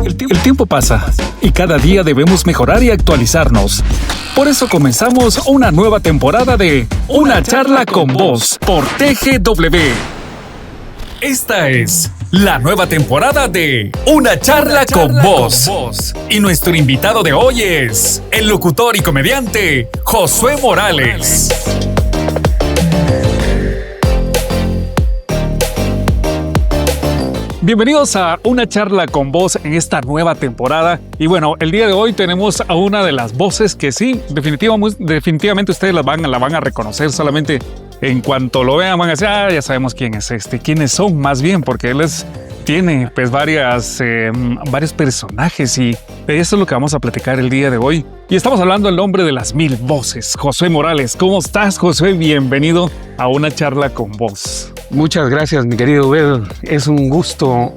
El tiempo pasa y cada día debemos mejorar y actualizarnos. Por eso comenzamos una nueva temporada de Una Charla con Vos por TGW. Esta es la nueva temporada de Una Charla con Vos. Y nuestro invitado de hoy es el locutor y comediante Josué Morales. Bienvenidos a Una Charla con Vos en esta nueva temporada. Y bueno, el día de hoy tenemos a una de las voces que sí, definitivamente ustedes la van a reconocer. Solamente en cuanto lo vean van a decir, ya sabemos quién es este. ¿Quiénes son más bien? Porque él tiene pues varios personajes y de eso es lo que vamos a platicar el día de hoy. Y estamos hablando del hombre de las 1000 voces, Josué Morales. ¿Cómo estás, Josué? Bienvenido a Una Charla con Vos. Muchas gracias, mi querido Bel. Es un gusto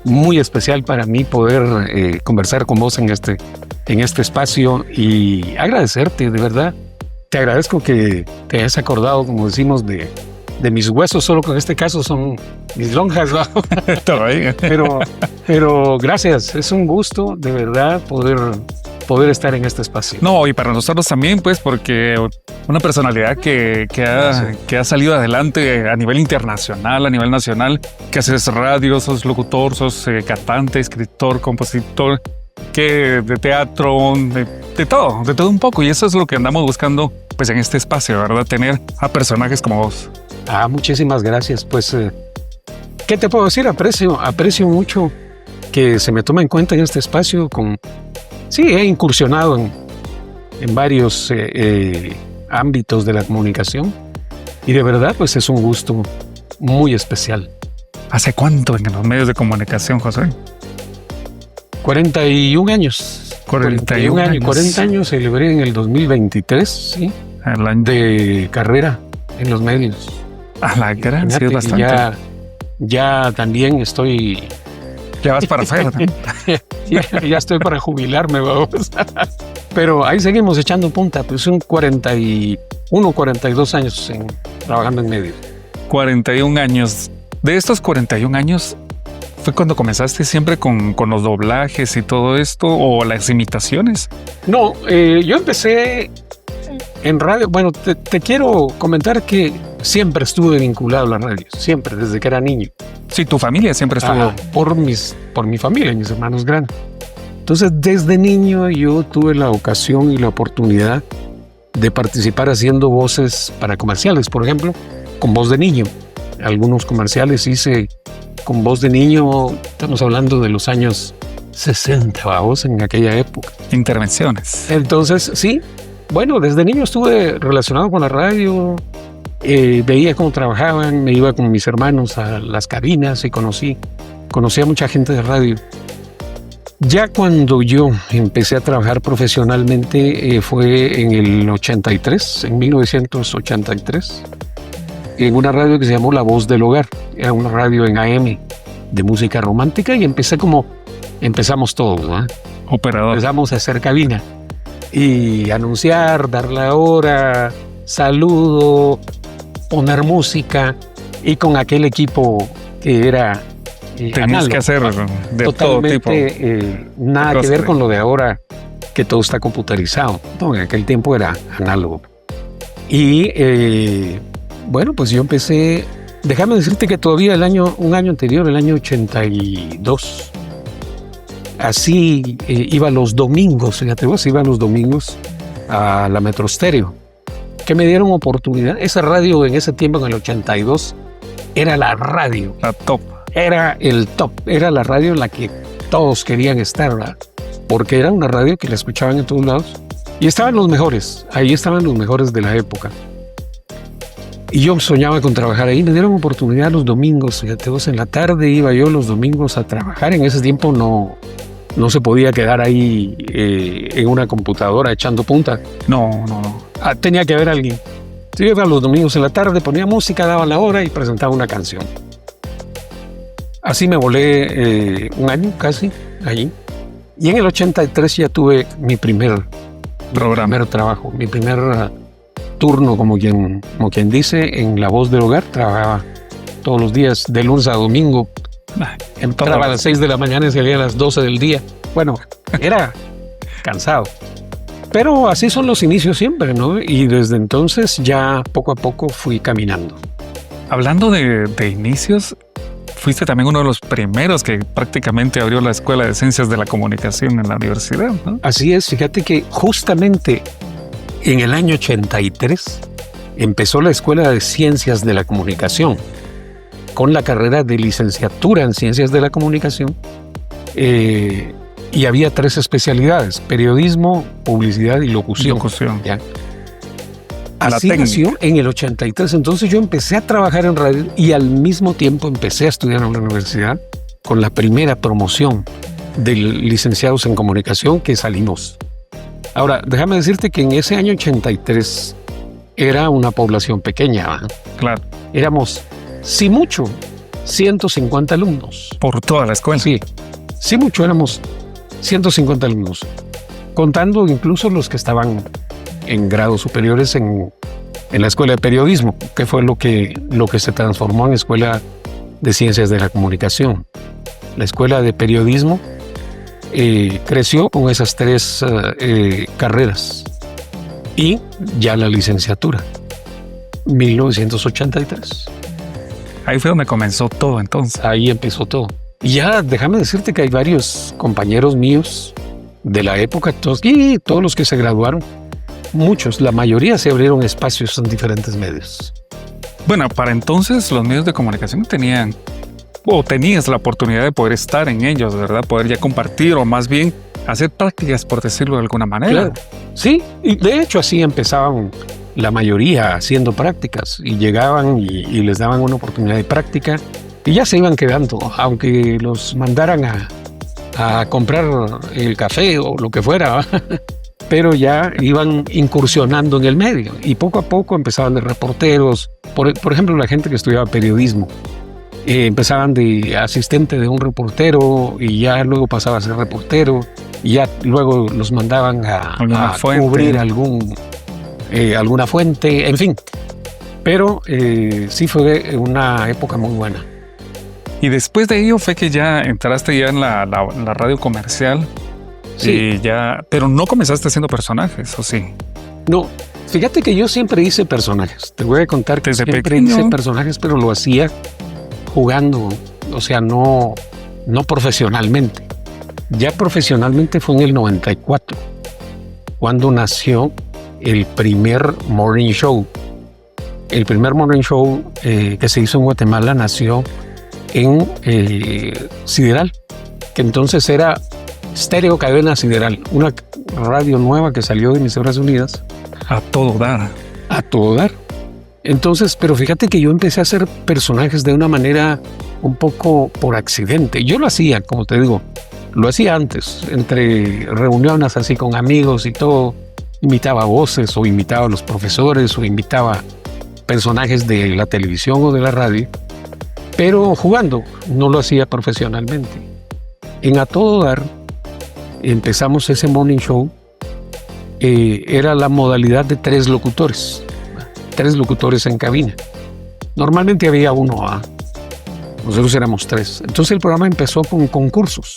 muy especial para mí poder conversar con vos en este espacio y agradecerte, de verdad. Te agradezco que te hayas acordado, como decimos, de mis huesos, solo que en este caso son mis lonjas, ¿no? pero gracias, es un gusto, de verdad, poder estar en este espacio. No, y para nosotros también, pues, porque una personalidad que ha salido adelante a nivel internacional, a nivel nacional, que haces radio, sos locutor, sos cantante, escritor, compositor, que de teatro, de todo un poco. Y eso es lo que andamos buscando, pues, en este espacio, ¿verdad? Tener a personajes como vos. Muchísimas gracias. Pues, ¿qué te puedo decir? Aprecio mucho que se me tome en cuenta en este espacio. Sí, he incursionado en varios ámbitos de la comunicación y de verdad, pues es un gusto muy especial. ¿Hace cuánto en los medios de comunicación, José? 41 años. 41 años. 40 años celebré en el 2023, sí. El año de carrera en los medios. La gran, sí, es bastante. Ya también estoy... Ya vas para afuera. ya estoy para jubilarme, vamos. Pero ahí seguimos echando punta. Pues son 42 años trabajando en medios. 41 años. De estos 41 años, ¿fue cuando comenzaste siempre con los doblajes y todo esto o las imitaciones? No, yo empecé en radio. Bueno, te quiero comentar que siempre estuve vinculado a la radio. Siempre, desde que era niño. Sí, tu familia siempre estuvo... por mi familia, mis hermanos grandes. Entonces, desde niño yo tuve la ocasión y la oportunidad de participar haciendo voces para comerciales, por ejemplo, con voz de niño. Algunos comerciales hice con voz de niño, estamos hablando de los años 60, vamos, en aquella época. Intervenciones. Entonces, sí, bueno, desde niño estuve relacionado con la radio. Veía cómo trabajaban, me iba con mis hermanos a las cabinas y conocí a mucha gente de radio. Ya cuando yo empecé a trabajar profesionalmente fue en el 83, en 1983, en una radio que se llamó La Voz del Hogar. Era una radio en AM de música romántica y empezamos todos, ¿no? Operador. Empezamos a hacer cabina y anunciar, dar la hora, saludo, poner música y con aquel equipo que era tenías que hacer de todo tipo. Nada que ver con lo de ahora, que todo está computarizado. No, en aquel tiempo era análogo. Y bueno, pues yo empecé, déjame decirte que todavía un año anterior, el año 82, así iba los domingos, fíjate vos, iba los domingos a la Metro Estéreo, que me dieron oportunidad. Esa radio en ese tiempo, en el 82, era la radio. La top. Era el top. Era la radio en la que todos querían estar, ¿verdad? Porque era una radio que la escuchaban en todos lados. Y estaban los mejores. Ahí estaban los mejores de la época. Y yo soñaba con trabajar ahí. Me dieron oportunidad los domingos. Fíjate vos, en la tarde iba yo los domingos a trabajar. En ese tiempo no se podía quedar ahí en una computadora echando punta. No. Tenía que haber alguien. Yo iba los domingos en la tarde, ponía música, daba la hora y presentaba una canción. Así me volé un año casi allí. Y en el 83 ya tuve mi primer trabajo, mi primer turno, como quien dice, en La Voz del Hogar. Trabajaba todos los días, de lunes a domingo, Entraba a las 6 de la mañana y salía a las 12 del día. Bueno, era cansado. Pero así son los inicios siempre, ¿no? Y desde entonces ya poco a poco fui caminando. Hablando de inicios, fuiste también uno de los primeros que prácticamente abrió la Escuela de Ciencias de la Comunicación en la universidad, ¿no? Así es, fíjate que justamente en el año 83 empezó la Escuela de Ciencias de la Comunicación con la carrera de licenciatura en Ciencias de la Comunicación y había 3 especialidades: periodismo, publicidad y locución. ¿Ya? Así nació en el 83. Entonces yo empecé a trabajar en radio y al mismo tiempo empecé a estudiar en la universidad con la primera promoción de licenciados en comunicación que salimos. Ahora, déjame decirte que en ese año 83 era una población pequeña, ¿eh? Claro. Éramos, si mucho, 150 alumnos. Por toda la escuela. Sí, si mucho éramos 150 alumnos, contando incluso los que estaban en grados superiores en la Escuela de Periodismo, que fue lo que se transformó en Escuela de Ciencias de la Comunicación. La Escuela de Periodismo creció con esas 3 carreras y ya la licenciatura, 1983. Ahí fue donde comenzó todo entonces. Ahí empezó todo. Y ya déjame decirte que hay varios compañeros míos de la época, todos los que se graduaron, muchos, la mayoría se abrieron espacios en diferentes medios. Bueno, para entonces los medios de comunicación tenías la oportunidad de poder estar en ellos, ¿verdad? Poder ya compartir o más bien hacer prácticas, por decirlo de alguna manera. Claro. Sí, y de hecho así empezaban la mayoría haciendo prácticas y llegaban y les daban una oportunidad de práctica y ya se iban quedando, aunque los mandaran a comprar el café o lo que fuera, pero ya iban incursionando en el medio y poco a poco empezaban de reporteros. Por ejemplo, la gente que estudiaba periodismo, empezaban de asistente de un reportero y ya luego pasaba a ser reportero y ya luego los mandaban a cubrir alguna fuente, en fin. Pero sí fue una época muy buena. Y después de ello fue que ya entraste ya en la radio comercial. Sí. Pero no comenzaste haciendo personajes, ¿o sí? No, fíjate que yo siempre hice personajes. Te voy a contar que desde siempre pequeño hice personajes, pero lo hacía jugando, o sea, no profesionalmente. Ya profesionalmente fue en el 94, cuando nació el primer morning show. El primer morning show que se hizo en Guatemala nació en Sideral, que entonces era Estéreo Cadena Sideral, una radio nueva que salió de Emisoras Unidas. A todo dar. A todo dar. Entonces, pero fíjate que yo empecé a hacer personajes de una manera un poco por accidente. Yo lo hacía, como te digo, lo hacía antes, entre reuniones así con amigos y todo. Imitaba voces o imitaba a los profesores o imitaba personajes de la televisión o de la radio, pero jugando, no lo hacía profesionalmente. En A Todo Dar empezamos ese morning show. Era la modalidad de 3 locutores en cabina. Normalmente había uno, nosotros éramos 3. Entonces el programa empezó con concursos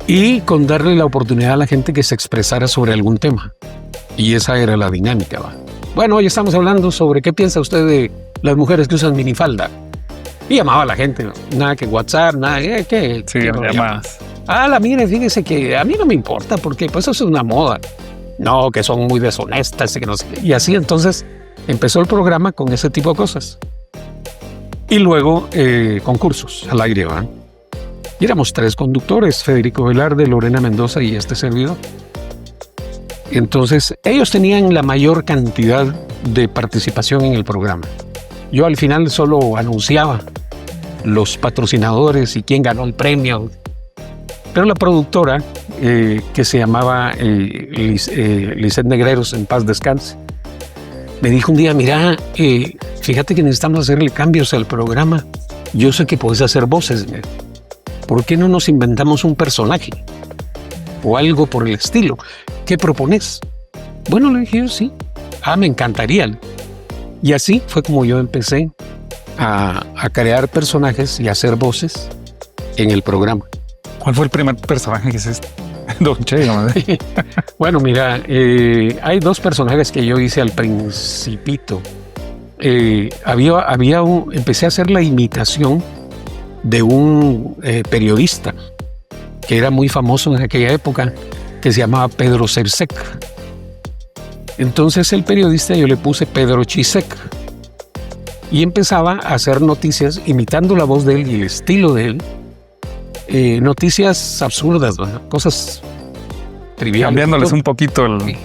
y con darle la oportunidad a la gente que se expresara sobre algún tema. Y esa era la dinámica. Bueno, hoy estamos hablando sobre qué piensa usted de las mujeres que usan minifalda. Y llamaba a la gente, nada que WhatsApp, nada que... Sí, llamadas. Mire, fíjese que a mí no me importa porque pues eso es una moda. No, que son muy deshonestas y que no sé qué. Y así entonces empezó el programa con ese tipo de cosas. Y luego concursos al aire, ¿verdad? Y éramos 3 conductores, Federico Velarde, Lorena Mendoza y este servidor. Entonces ellos tenían la mayor cantidad de participación en el programa. Yo al final solo anunciaba los patrocinadores y quién ganó el premio. Pero la productora, que se llamaba Lisette Negreros, en paz descanse, me dijo un día, mira, fíjate que necesitamos hacerle cambios al programa. Yo sé que puedes hacer voces. ¿Por qué no nos inventamos un personaje? O algo por el estilo. ¿Qué propones? Bueno, le dije yo, sí. Me encantaría. Y así fue como yo empecé a crear personajes y hacer voces en el programa. ¿Cuál fue el primer personaje que hiciste? Don Che, ¿no? Bueno, mira, hay dos personajes que yo hice al principito. Empecé a hacer la imitación de un periodista que era muy famoso en aquella época, que se llamaba Pedro Cersec. Entonces el periodista yo le puse Pedro Chisec y empezaba a hacer noticias imitando la voz de él y el estilo de él. Noticias absurdas, ¿no? Cosas triviales. Cambiándoles un poquito el...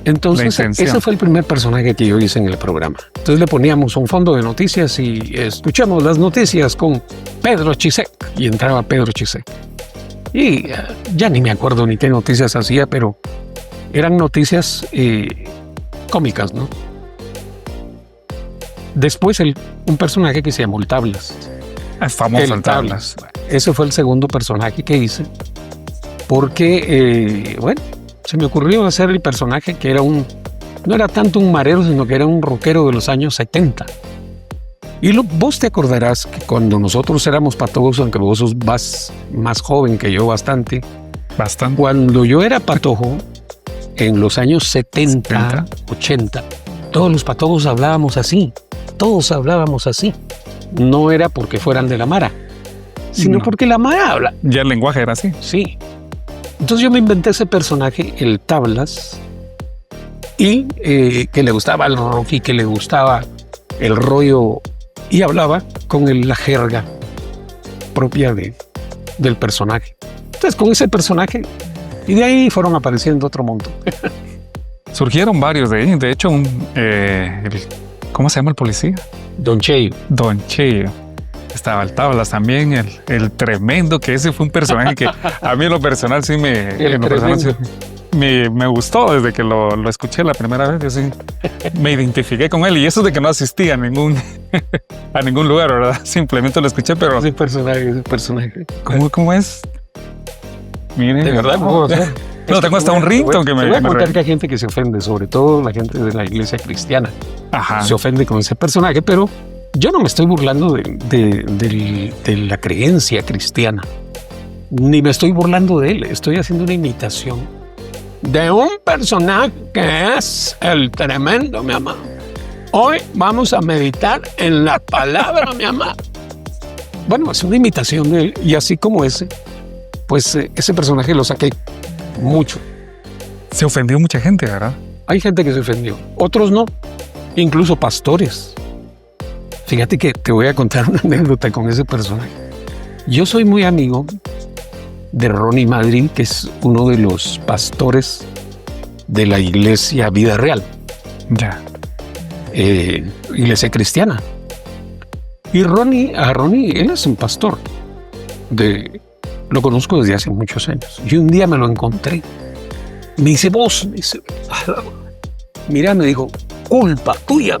Entonces, ese fue el primer personaje que yo hice en el programa. Entonces le poníamos un fondo de noticias y escuchamos las noticias con Pedro Chisec. Y entraba Pedro Chisec. Y ya ni me acuerdo ni qué noticias hacía, pero eran noticias cómicas, ¿no? Después un personaje que se llamó el Tablas. Es famoso el Tablas. Ese fue el segundo personaje que hice. Porque, se me ocurrió hacer el personaje que no era tanto un marero, sino que era un rockero de los años 70. Y vos te acordarás que cuando nosotros éramos patojos, aunque vos sos más joven que yo bastante. Cuando yo era patojo, en los años 70, 80, todos los patojos hablábamos así. Todos hablábamos así. No era porque fueran de la Mara, sino porque la Mara habla. Ya el lenguaje era así. Sí. Entonces yo me inventé ese personaje, el Tablas, y que le gustaba el rock y que le gustaba el rollo, y hablaba con la jerga propia del personaje. Entonces con ese personaje, y de ahí fueron apareciendo otro montón. Surgieron varios de ahí. De hecho, ¿cómo se llama el policía? Don Cheyo. Don Cheyo. Estaba el Tablas también, el Tremendo, que ese fue un personaje que a mí en lo personal sí me gustó desde que lo escuché la primera vez. Yo sí me identifiqué con él, y eso de que no asistí a ningún lugar, ¿verdad? Simplemente lo escuché, pero... Ese personaje. ¿Cómo es? Miren, de verdad, no, tengo hasta un ringtone que me... Te voy a contar que hay gente que se ofende, sobre todo la gente de la iglesia cristiana. Ajá. Se ofende con ese personaje, pero yo no me estoy burlando de la creencia cristiana, ni me estoy burlando de él. Estoy haciendo una imitación de un personaje que es el Tremendo, mi amado. Hoy vamos a meditar en la palabra, mi amado. Bueno, es una imitación de él, y así como ese, pues ese personaje lo saqué mucho. Se ofendió mucha gente, ¿verdad? Hay gente que se ofendió, otros no, incluso pastores. Fíjate que te voy a contar una anécdota con ese personaje. Yo soy muy amigo de Ronnie Madrid, que es uno de los pastores de la iglesia Vida Real. Ya. Iglesia cristiana. Y a Ronnie, él es un pastor. Lo conozco desde hace muchos años. Y un día me lo encontré. Me dice, mira, me dijo, culpa tuya.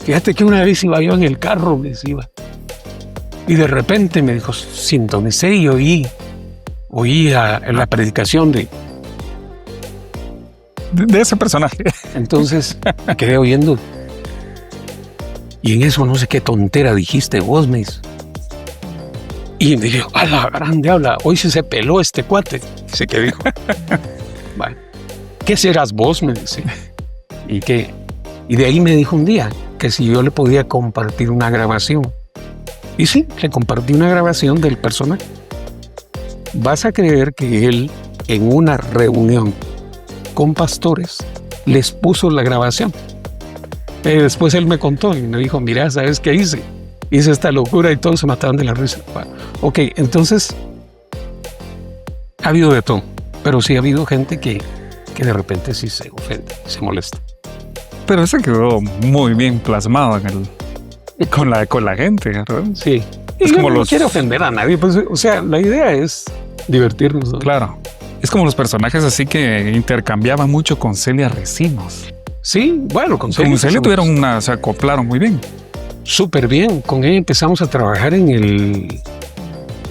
Fíjate que una vez iba yo en el carro, me decía, y de repente me dijo, sintonicé y oí en la predicación de ese personaje. Entonces me quedé oyendo. Y en eso no sé qué tontera dijiste vos, me dice. Y me dijo, a la grande habla, hoy se peló este cuate. Dice que dijo. Bueno, ¿qué serás vos? Me dice. Y de ahí me dijo un día que si yo le podía compartir una grabación. Y sí, le compartí una grabación del personaje. Vas a creer que él, en una reunión con pastores, les puso la grabación. Después él me contó y me dijo, mira, ¿sabes qué hice? Hice esta locura y todos se mataron de la risa. Ok, entonces ha habido de todo, pero sí ha habido gente que de repente sí se ofende, se molesta. Pero ese quedó muy bien plasmado con la gente, ¿verdad? Sí. Es como no quiere ofender a nadie, pues, o sea, la idea es divertirnos, ¿no? Claro. Es como los personajes así que intercambiaban mucho con Celia Recinos. Sí, bueno, con Celia se acoplaron muy bien. Súper bien. Con ella empezamos a trabajar en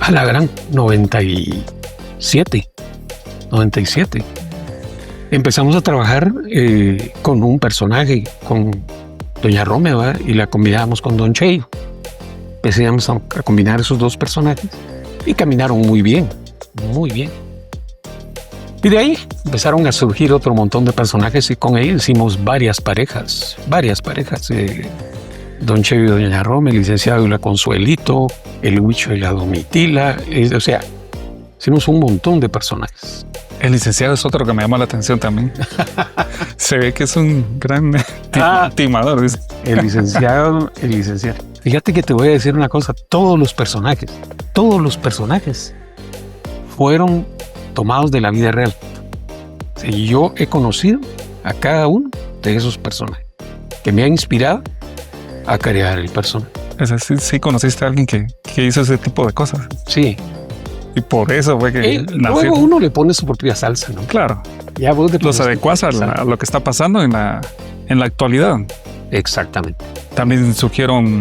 a la gran 97. Empezamos a trabajar con un personaje, con Doña Rome, ¿verdad? Y la combinábamos con Don Cheyo. Empezamos a combinar esos dos personajes y caminaron muy bien, muy bien. Y de ahí empezaron a surgir otro montón de personajes y con ellos hicimos varias parejas. Don Cheyo y Doña Rome, el licenciado y la Consuelito, el Huicho y la Domitila, o sea, hicimos un montón de personajes. El licenciado es otro que me llama la atención también. Se ve que es un gran timador. Dice. El licenciado. Fíjate que te voy a decir una cosa, todos los personajes fueron tomados de la vida real. Y yo he conocido a cada uno de esos personajes que me han inspirado a crear el personaje. Es decir, sí conociste a alguien que hizo ese tipo de cosas. Sí. Y por eso fue que nació. Luego uno le pone su propia salsa, ¿no? Claro. Ya vos los adecuás a lo que está pasando en la actualidad. Exactamente. También surgieron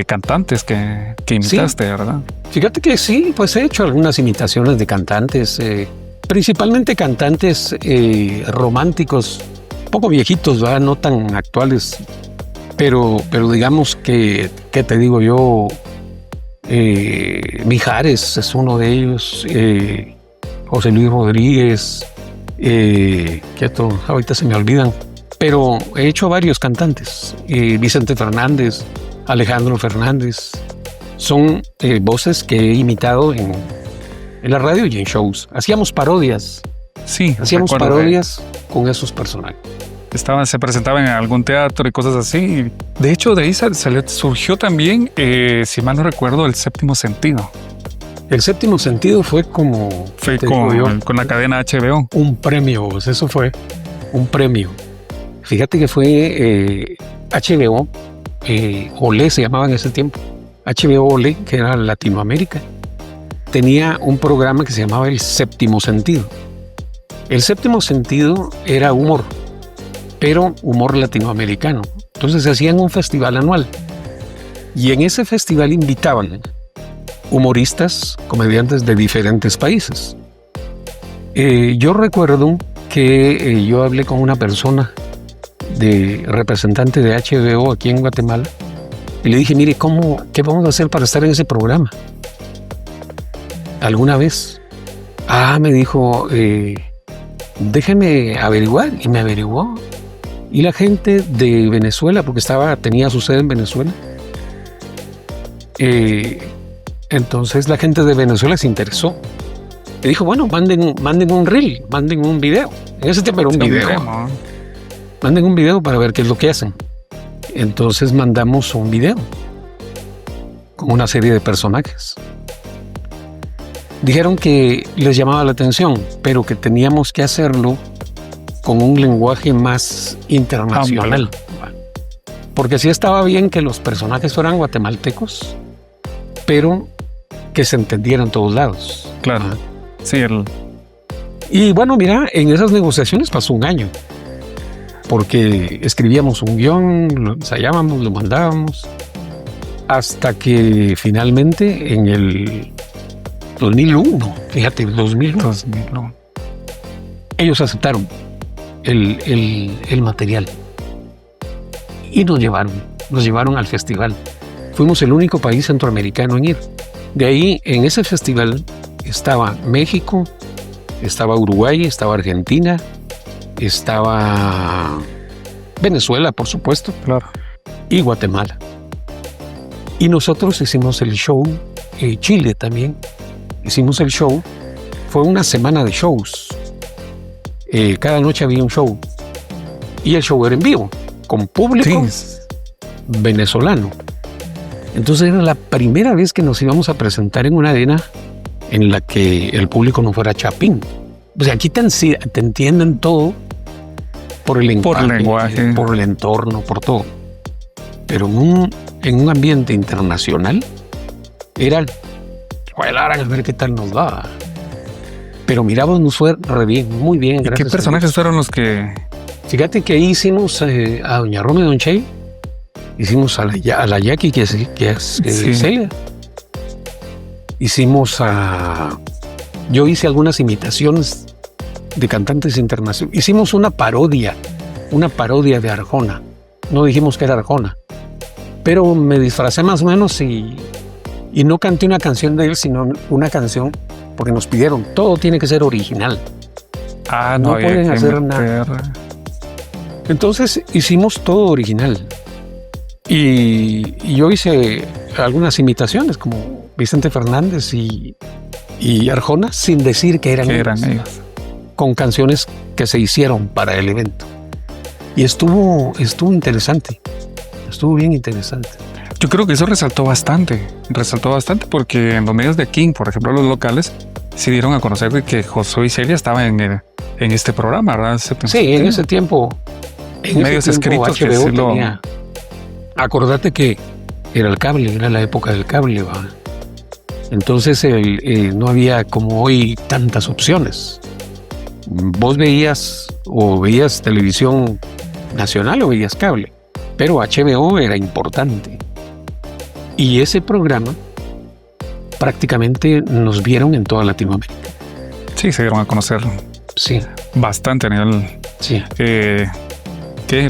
cantantes que imitaste, sí. ¿Verdad? Fíjate que sí, pues he hecho algunas imitaciones de cantantes, principalmente cantantes románticos, poco viejitos, ¿verdad? No tan actuales, pero digamos que, ¿qué te digo yo? Mijares es uno de ellos, José Luis Rodríguez, ahorita se me olvidan, pero he hecho varios cantantes, Vicente Fernández, Alejandro Fernández, son voces que he imitado en la radio y en shows. Hacíamos parodias. Sí, hacíamos parodias con esos personajes. Se presentaban en algún teatro y cosas así. De hecho, de ahí surgió también, si mal no recuerdo, El Séptimo Sentido. El Séptimo Sentido fue con la cadena HBO. Un premio, eso fue un premio. Fíjate que fue HBO, Olé se llamaba en ese tiempo. HBO Olé, que era Latinoamérica, tenía un programa que se llamaba El Séptimo Sentido. El Séptimo Sentido era humor, pero humor latinoamericano. Entonces se hacían un festival anual y en ese festival invitaban humoristas, comediantes de diferentes países. Yo recuerdo que yo hablé con una persona representante de HBO aquí en Guatemala y le dije, mire, ¿qué vamos a hacer para estar en ese programa? ¿Alguna vez? Me dijo, déjeme averiguar, y me averiguó. Y la gente de Venezuela, porque tenía su sede en Venezuela, entonces la gente de Venezuela se interesó. Y dijo, bueno, manden un reel, manden un video. En ese tiempo era un video. Manden un video para ver qué es lo que hacen. Entonces mandamos un video con una serie de personajes. Dijeron que les llamaba la atención, pero que teníamos que hacerlo con un lenguaje más internacional. Porque sí estaba bien que los personajes fueran guatemaltecos, pero que se entendieran en todos lados. Claro. Sí. Y bueno, mira, en esas negociaciones pasó un año. Porque escribíamos un guión, lo ensayábamos, lo mandábamos, hasta que finalmente en el 2001, fíjate, 2001, ellos aceptaron el material y nos llevaron al festival. Fuimos el único país centroamericano en ir. De ahí, en ese festival, estaba México, estaba Uruguay, estaba Argentina, estaba Venezuela, por supuesto, claro, y Guatemala. Y nosotros hicimos el show, Chile también, hicimos el show, fue una semana de shows. Cada noche había un show y el show era en vivo, con público venezolano. Entonces era la primera vez que nos íbamos a presentar en una arena en la que el público no fuera chapín. O sea, aquí te entienden todo por el lenguaje, por el entorno, por todo. Pero en un ambiente internacional era a ver qué tal nos va. Pero miramos, nos fue re bien, muy bien. ¿Y qué personajes fueron los que...? Fíjate que ahí hicimos a Doña Rome y Don Che, hicimos a la Jackie, que es Celia. Yo hice algunas imitaciones de cantantes internacionales. Hicimos una parodia de Arjona. no dijimos que era Arjona. Pero me disfracé más o menos y no canté una canción de él, sino una canción, porque nos pidieron, todo tiene que ser original. No pueden hacer nada. Entonces hicimos todo original. Y yo hice algunas imitaciones, como Vicente Fernández y Arjona, sin decir que eran ellos, con canciones que se hicieron para el evento. Y estuvo interesante, estuvo bien interesante. Yo creo que eso resaltó bastante porque en los medios de aquí, por ejemplo, los locales, se dieron a conocer de que Josué y Celia estaban en este programa, ¿verdad? Sí, en ese tiempo. En medios ese tiempo, escritos HBO que sí tenía. Acordate que era el cable, era la época del cable, ¿va? Entonces no había como hoy tantas opciones. Vos veías televisión nacional o veías cable, pero HBO era importante. Y ese programa prácticamente nos vieron en toda Latinoamérica. Sí, se dieron a conocer. Sí. Bastante a nivel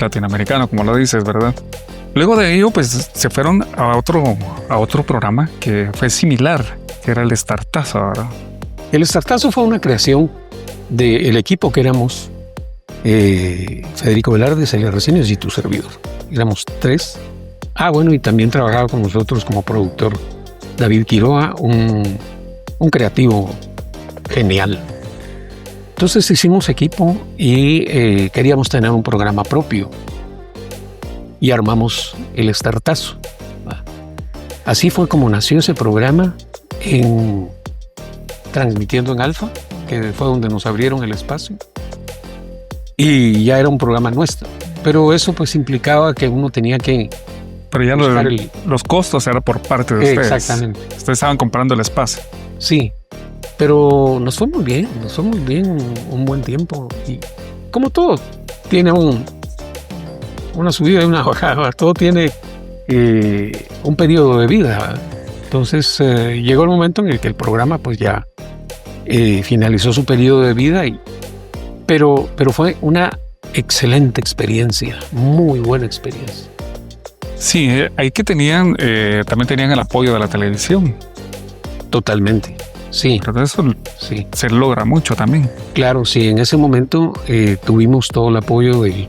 latinoamericano, como lo dices, ¿verdad? Luego de ello, pues se fueron a otro programa que fue similar, que era el Startazo, ¿verdad? El Startazo fue una creación del equipo que éramos Federico Velarde, Celia Reséndiz y tu servidor. Éramos 3. Bueno, y también trabajaba con nosotros como productor David Quiroa, un creativo genial. Entonces hicimos equipo y queríamos tener un programa propio y armamos el Startazo. Así fue como nació ese programa, transmitiendo en Alfa, que fue donde nos abrieron el espacio, y ya era un programa nuestro. Pero eso pues implicaba que uno tenía que... Pero ya los costos eran por parte de ustedes. Exactamente. Ustedes estaban comprando el espacio. Sí, pero nos fue muy bien un buen tiempo. Y como todo, tiene una subida y una bajada, todo tiene un periodo de vida. Entonces llegó el momento en el que el programa pues ya finalizó su periodo de vida, pero fue una excelente experiencia, muy buena experiencia. Sí, ahí que también tenían el apoyo de la televisión. Totalmente, sí. Pero eso sí se logra mucho también. Claro, sí, en ese momento tuvimos todo el apoyo de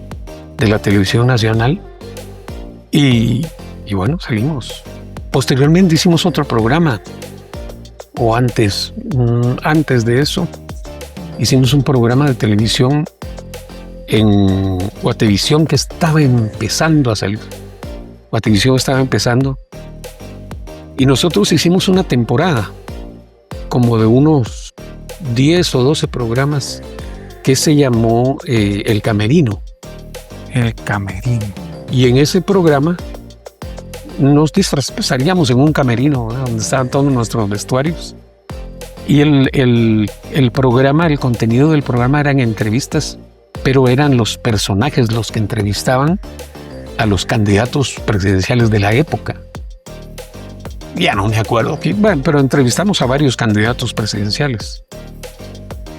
la televisión nacional y bueno, seguimos. Posteriormente hicimos otro programa, o antes de eso, hicimos un programa de televisión en Guatevisión que estaba empezando a salir. Guatevisión estaba empezando y nosotros hicimos una temporada como de unos 10 o 12 programas que se llamó El Camerino. El Camerino. Y en ese programa nos salíamos en un camerino, ¿no?, donde estaban todos nuestros vestuarios. Y el programa, el contenido del programa eran entrevistas, pero eran los personajes los que entrevistaban a los candidatos presidenciales de la época. Ya no me acuerdo, pero entrevistamos a varios candidatos presidenciales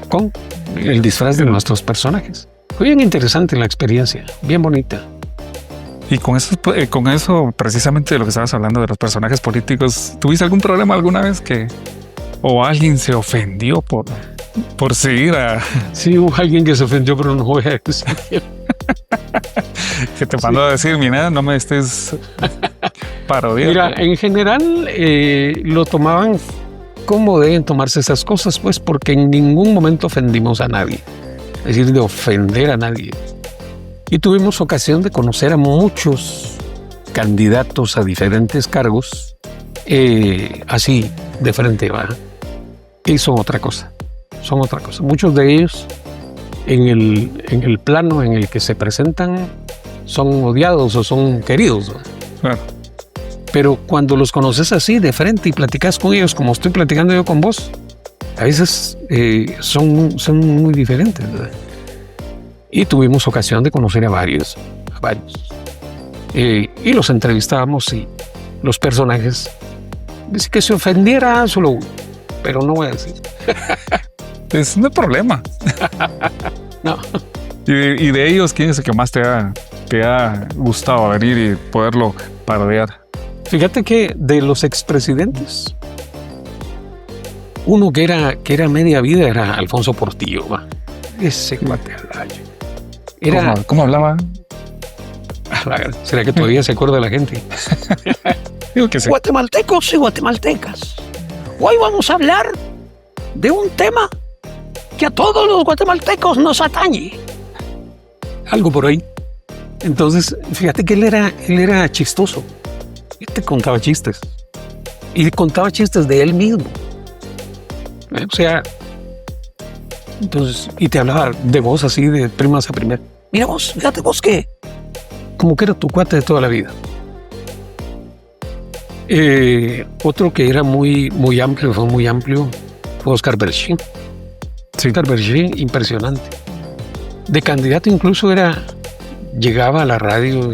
con el disfraz de nuestros personajes. Fue bien interesante la experiencia, bien bonita. Y con eso precisamente de lo que estabas hablando de los personajes políticos, ¿tuviste algún problema alguna vez o alguien se ofendió por seguir a... Sí, hubo alguien que se ofendió, pero no voy a decir. Que te mandó a decir, mira, no me estés parodiando. Mira, en general lo tomaban como deben tomarse esas cosas, pues, porque en ningún momento ofendimos a nadie. Es decir, de ofender a nadie. Y tuvimos ocasión de conocer a muchos candidatos a diferentes cargos, así, de frente, ¿va? Y son otra cosa. Muchos de ellos, en el plano en el que se presentan, son odiados o son queridos, ¿va? Claro. Pero cuando los conoces así, de frente, y platicas con ellos como estoy platicando yo con vos, a veces son muy diferentes, ¿verdad? Y tuvimos ocasión de conocer a varios. Y los entrevistábamos y los personajes, dice que se ofendiera solo uno, pero no voy a decir. Es un problema. No. Y de ellos, ¿quién es el que más te ha te ha gustado venir y poderlo parodiar? Fíjate que de los expresidentes, uno que era media vida era Alfonso Portillo, ¿va? Ese cuate al año. Era, ¿Cómo hablaba? ¿Será que todavía se acuerda la gente? Digo que sí. Guatemaltecos y guatemaltecas, hoy vamos a hablar de un tema que a todos los guatemaltecos nos atañe. Algo por ahí. Entonces, fíjate que él era chistoso. Él te contaba chistes. Y contaba chistes de él mismo. O sea, entonces, y te hablaba de voz así, de primas a primera. Mira vos, fíjate vos que Como que era tu cuate de toda la vida. Otro que era muy amplio, fue Oscar Berchín. Sí. Oscar Berchín, impresionante. De candidato incluso llegaba a la radio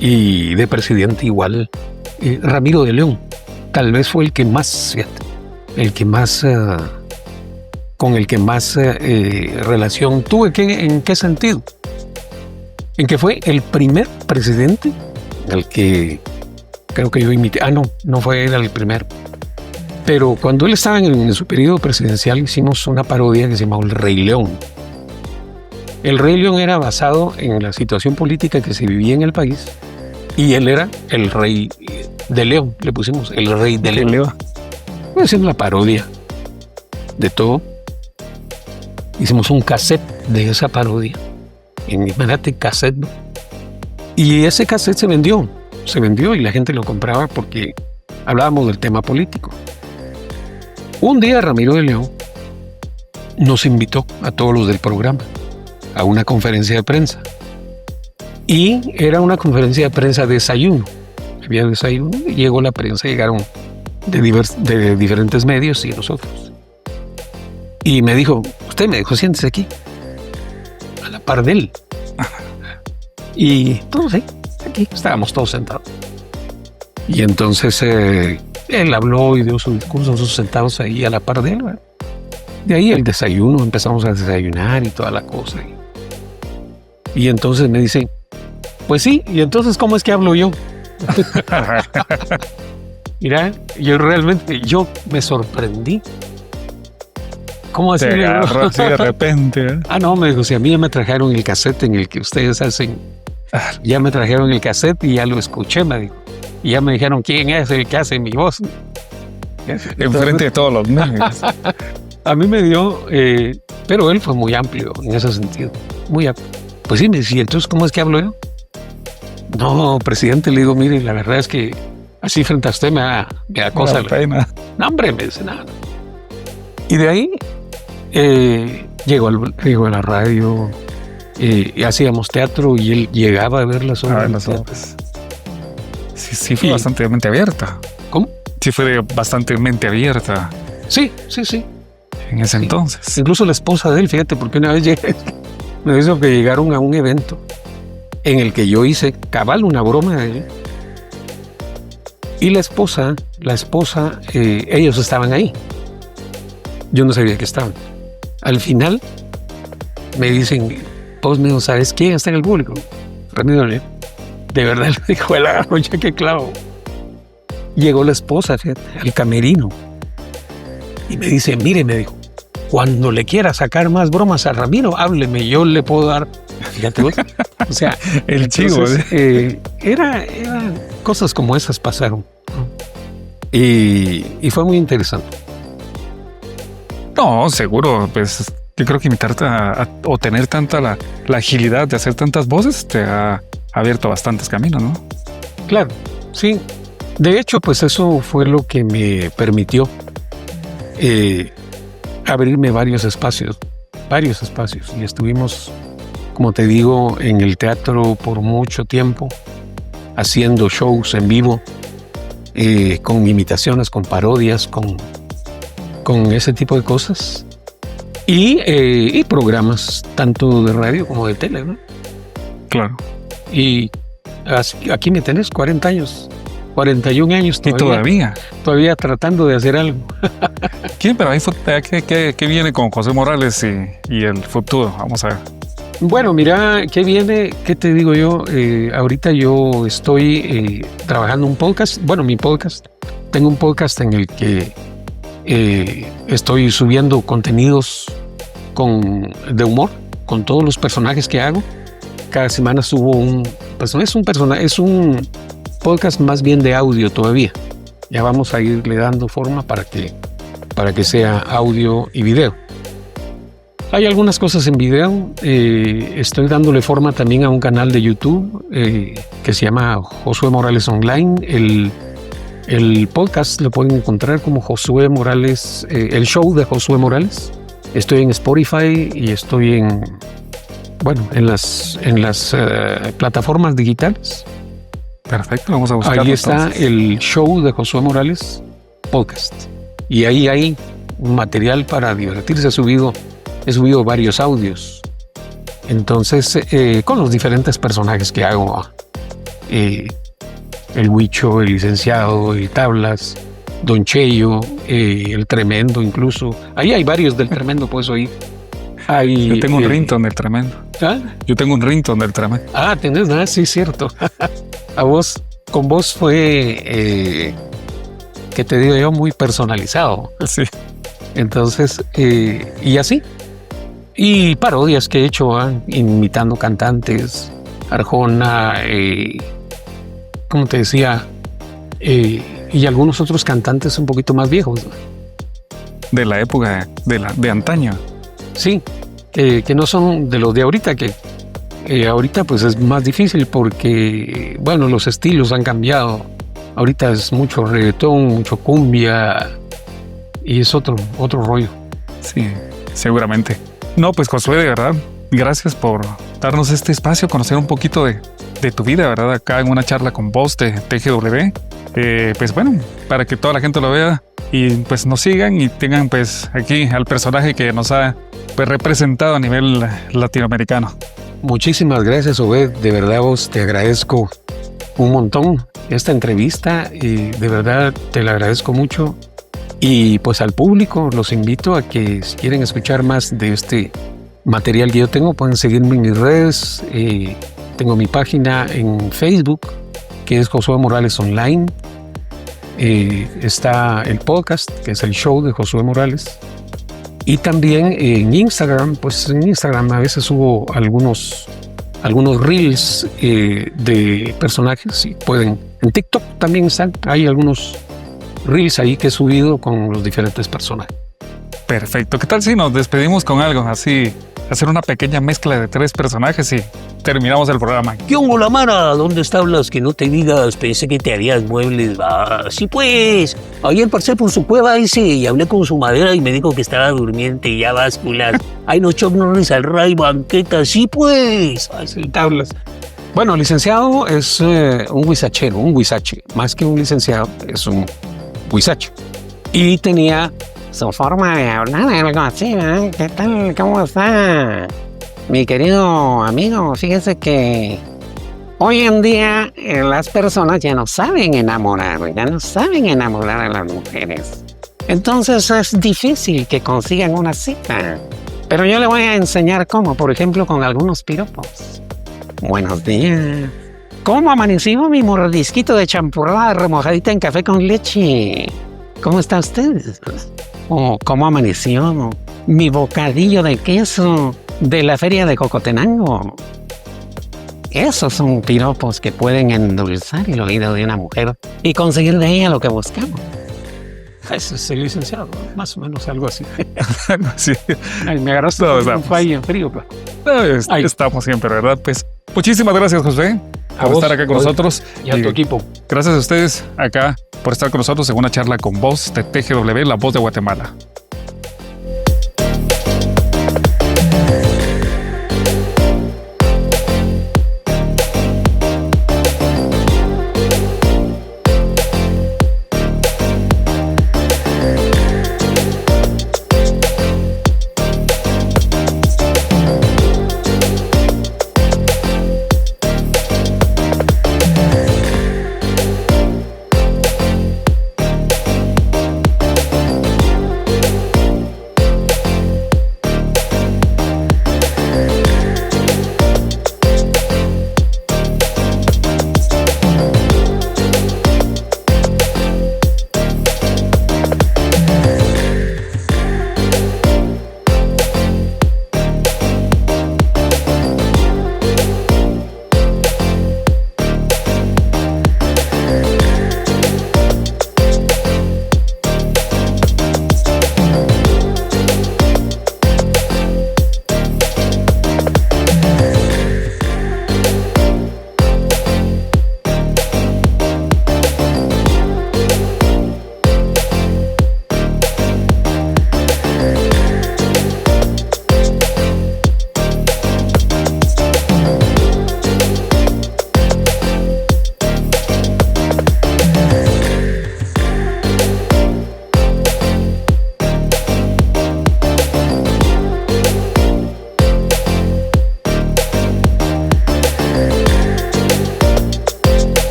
y de presidente igual. Ramiro de León, tal vez fue el que más, con el que más relación tuve. ¿En qué sentido? En que fue el primer presidente al que creo que yo imité. No fue él el primero. Pero cuando él estaba en su periodo presidencial, hicimos una parodia que se llamaba El Rey León. El Rey León era basado en la situación política que se vivía en el país y él era el Rey de León. Le pusimos el Rey de León. Hicimos la parodia de todo. Hicimos un cassette de esa parodia. Imagínate, cassette, ¿no? Y ese cassette se vendió y la gente lo compraba porque hablábamos del tema político. Un día Ramiro de León nos invitó a todos los del programa a una conferencia de prensa. Y era una conferencia de prensa de desayuno. Había desayuno y llegó la prensa, llegaron de diferentes medios y nosotros. Y me dijo, siéntese aquí, a la par de él. Y todos aquí estábamos todos sentados. Y entonces él habló y dio su discurso, nosotros sentados ahí a la par de él, ¿verdad? De ahí el desayuno, empezamos a desayunar y toda la cosa. Y entonces me dice, pues sí, ¿y entonces cómo es que hablo yo? Mira, yo me sorprendí. ¿Cómo así? Te agarró así de repente. No, me dijo, si a mí ya me trajeron el cassette en el que ustedes hacen, ya me trajeron el cassette y ya lo escuché, me dijo. Y ya me dijeron quién es el que hace mi voz. Enfrente de todos los medios. A mí me dio, pero él fue muy amplio en ese sentido. Muy amplio. Pues sí, me decía, entonces, ¿cómo es que hablo yo? No, presidente, le digo, mire, la verdad es que así frente a usted me da cosa. Pena. No, hombre, me dice nada. Y de ahí llegó a la radio, y hacíamos teatro y él llegaba a ver las obras. Sí, fue bastante mente abierta. ¿Cómo? Sí, fue bastante mente abierta. Sí. En ese entonces. Incluso la esposa de él, fíjate, porque una vez me dijo que llegaron a un evento en el que yo hice cabal una broma de él. Y la esposa, ellos estaban ahí. Yo no sabía que estaban. Al final me dicen, pues me dijo, ¿sabes quién está en el público? Ramiro León. De verdad le dijo, él agarró ya que clavo. Llegó la esposa, fíjate, al camerino. Y me dice, mire, me dijo, cuando le quiera sacar más bromas a Ramiro, hábleme, yo le puedo dar. Fíjate vos. O sea, el chivo. Era cosas como esas pasaron. Y fue muy interesante. No, seguro, pues yo creo que imitarte o tener tanta la agilidad de hacer tantas voces te ha abierto bastantes caminos, ¿no? Claro, sí. De hecho, pues eso fue lo que me permitió abrirme varios espacios. Y estuvimos, como te digo, en el teatro por mucho tiempo, haciendo shows en vivo, con imitaciones, con parodias, con ese tipo de cosas. Y programas, tanto de radio como de tele, ¿no? Claro. Y aquí me tenés 40 años, 41 años todavía. Todavía tratando de hacer algo. ¿Quién? Pero ahí ¿qué viene con José Morales y el futuro? Vamos a ver. Bueno, mira, ¿qué viene? ¿Qué te digo yo? Ahorita yo estoy trabajando un podcast. Bueno, mi podcast. Tengo un podcast en el que estoy subiendo contenidos de humor con todos los personajes que hago. Cada semana subo es un podcast más bien de audio todavía. Ya vamos a irle dando forma para que sea audio y video. Hay algunas cosas en video. Estoy dándole forma también a un canal de YouTube que se llama Josué Morales Online. El podcast lo pueden encontrar como Josué Morales, el show de Josué Morales. Estoy en Spotify y estoy en las plataformas digitales. Perfecto, vamos a buscarlo. Ahí está entonces. El show de Josué Morales podcast. Y ahí hay material para divertirse. He subido varios audios. Entonces, con los diferentes personajes que hago. El Huicho, el licenciado, el Tablas, Don Cheyo, el Tremendo incluso. Ahí hay varios del Tremendo, puedes oír. Yo tengo un ringtone del Tremendo. ¿Ah? Yo tengo un ringtone del Tremendo. Ah, tenés nada, sí, cierto. Con vos fue, que te digo yo, muy personalizado. Sí. Entonces, y así. Y parodias que he hecho, imitando cantantes, Arjona, como te decía, y algunos otros cantantes un poquito más viejos. De la época de antaño. Sí, que no son de los de ahorita, que ahorita pues es más difícil porque, bueno, los estilos han cambiado. Ahorita es mucho reggaetón, mucho cumbia y es otro rollo. Sí, seguramente. No, pues Josué, de verdad, gracias por darnos este espacio, conocer un poquito de tu vida, ¿verdad? Acá en una charla con vos de TGW. Pues bueno, para que toda la gente lo vea y pues nos sigan y tengan pues aquí al personaje que nos ha pues representado a nivel latinoamericano. Muchísimas gracias, Obed. De verdad vos te agradezco un montón esta entrevista y de verdad te la agradezco mucho. Y pues al público los invito a que si quieren escuchar más de este material que yo tengo, pueden seguirme en mis redes. Tengo mi página en Facebook, que es Josué Morales Online. Está el podcast, que es el show de Josué Morales. Y también en Instagram, pues en Instagram a veces subo algunos reels de personajes y pueden. En TikTok también hay algunos reels ahí que he subido con los diferentes personajes. Perfecto. ¿Qué tal si nos despedimos con algo así? Hacer una pequeña mezcla de 3 personajes y terminamos el programa. ¿Qué hongo la mara? ¿Dónde estabas? Que no te digas, pensé que te harías muebles. Sí pues, ayer pasé por su cueva ese y hablé con su madera y me dijo que estaba durmiente y ya básculas. Ay, no chocnones al ray, banqueta, sí pues. Ay, sí, tablas. Bueno, licenciado es un huizachero, un huizache. Más que un licenciado, es un huizache. Y tenía su forma de hablar, algo así, ¿eh? ¿Qué tal? ¿Cómo está? Mi querido amigo, fíjese que hoy en día las personas ya no saben enamorar a las mujeres. Entonces es difícil que consigan una cita. Pero yo le voy a enseñar cómo, por ejemplo, con algunos piropos. Buenos días. ¿Cómo amaneció mi mordisquito de champurrada remojadita en café con leche? ¿Cómo está usted? ¿O cómo amaneció mi bocadillo de queso de la feria de Cocotenango? Esos son piropos que pueden endulzar el oído de una mujer y conseguir de ella lo que buscamos. Eso es el licenciado, más o menos algo así. Sí. Ay, me agarraste un fallo frío. Estamos siempre, ¿verdad? Pues muchísimas gracias, José, por estar acá con nosotros. Y a tu equipo. Gracias a ustedes acá por estar con nosotros en una charla con voz de TGW, la voz de Guatemala.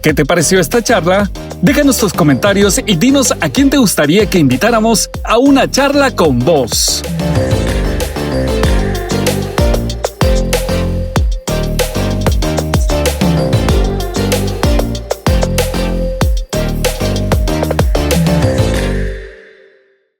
¿Qué te pareció esta charla? Déjanos tus comentarios y dinos a quién te gustaría que invitáramos a una charla con vos.